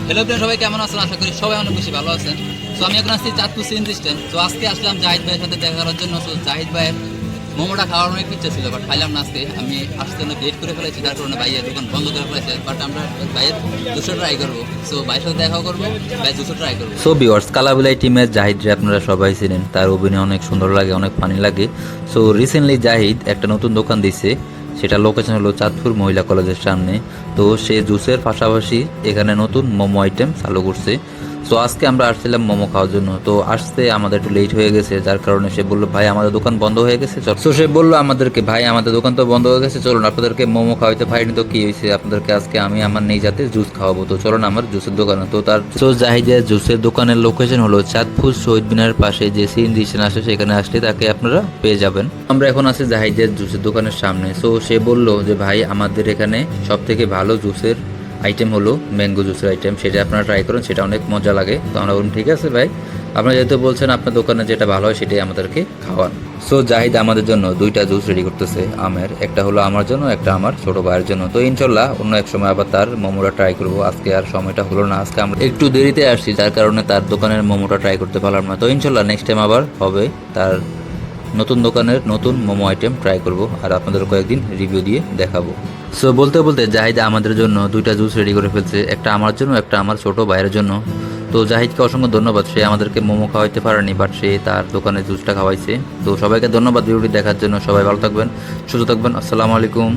Hello প্রিয় সবাই, কেমন আছেন? আশা করি সবাই অনেক বেশি ভালো আছেন। তো আমি এখন আসছি চাঁদপুর সিএনজি স্ট্যান্ড। তো আজকে আসলাম জাহিদ ভাইয়ের সাথে দেখা করার জন্য। তো জাহিদ ভাইয়ের মোমোটা খাওয়ার অনেক ইচ্ছা ছিল, বাট খাইলাম না আজকে। আমি আসতে অনেক লেট করে ফেলেছি, তার কারণে ভাইয়ের দোকান বন্ধ করে ফেলেছে। বাট আমরা ভাইয়ের জুসও ট্রাই করবো। সো ভাইয়ের সাথে দেখা করবো, ভাই জুসও ট্রাই করবো। সো ভিউয়ার্স, কালাবিলাই টিমের জাহিদরে আপনারা সবাই চিনেন, তার অভিনয় অনেক সুন্দর লাগে, অনেক ফানি লাগে। সো রিসেন্টলি জাহিদ একটা নতুন দোকান দিছে, সেটা লোকেশন হলো চাঁদপুর মহিলা কলেজের সামনে। তো সে জুসের পাশাপাশি এখানে নতুন মোমো আইটেম চালু করছে। সো আজকে আমরা আসছিলাম মোমো খাওয়ার জন্য, তো আসতে আমাদের একটু লেট হয়ে গেছে, যার কারণে সে বললো ভাই আমাদের দোকান বন্ধ হয়ে গেছে। সো সে বললো আমাদেরকে ভাই আমাদের দোকান তো বন্ধ হয়ে গেছে, চলুন আপনাদেরকে মোমো খাওয়াইতে পারিনি তো কি হয়েছে, আপনাদেরকে আজকে আমি আমার নিজ হাতে জুস খাওয়াবো। তো চলুন আমার জুসের দোকানে। তো তার জাহিদের জুসের দোকানের লোকেশন হলো চাঁদপুর শহীদ মিনারের পাশে যে সিএনজি স্টেশন আসে, সেখানে আসলে তাকে আপনারা পেয়ে যাবেন। আমরা এখন আছি জাহিদের জুসের দোকানের সামনে। সো সে বললো যে ভাই আমাদের এখানে সব থেকে ভালো জুসের আইটেম হলো ম্যাঙ্গো জুসের আইটেম, সেটা আপনারা ট্রাই করুন, সেটা অনেক মজা লাগে। তো আমরা বলুন ঠিক আছে ভাই, আপনারা যেহেতু বলছেন আপনার দোকানে যেটা ভালো হয় সেটাই আমাদেরকে খাওয়ান। সো জাহিদ আমাদের জন্য দুইটা জুস রেডি করতেছে আমের, একটা হলো আমার জন্য, একটা আমার ছোট ভাইয়ের জন্য। তো ইনশাল্লাহ অন্য এক সময় আবার তার মোমোটা ট্রাই করবো। আজকে আর সময়টা হলো না, আজকে আমরা একটু দেরিতে আসছি, যার কারণে তার দোকানের মোমোটা ট্রাই করতে পারলাম না। তো ইনশাল্লাহ নেক্সট টাইম আবার হবে, তার নতুন দোকানের নতুন মোমো আইটেম ট্রাই করব আর আপনাদের কয়েকদিন রিভিউ দিয়ে দেখাবো। সো বলতে বলতে জাহিদ আমাদের জন্য দুইটা জুস রেডি করে ফেলছে, একটা আমার জন্য, একটা আমার ছোট ভাইয়ের জন্য। তো জাহিদকে অসংখ্য ধন্যবাদ, সে আমাদেরকে মোমো খাওয়াইতে পারেনি, বাট সে তার দোকানে জুসটা খাওয়াইছে। তো সবাইকে ধন্যবাদ ভিডিওটি দেখার জন্য। সবাই ভালো থাকবেন, সুস্থ থাকবেন। আসসালামু আলাইকুম।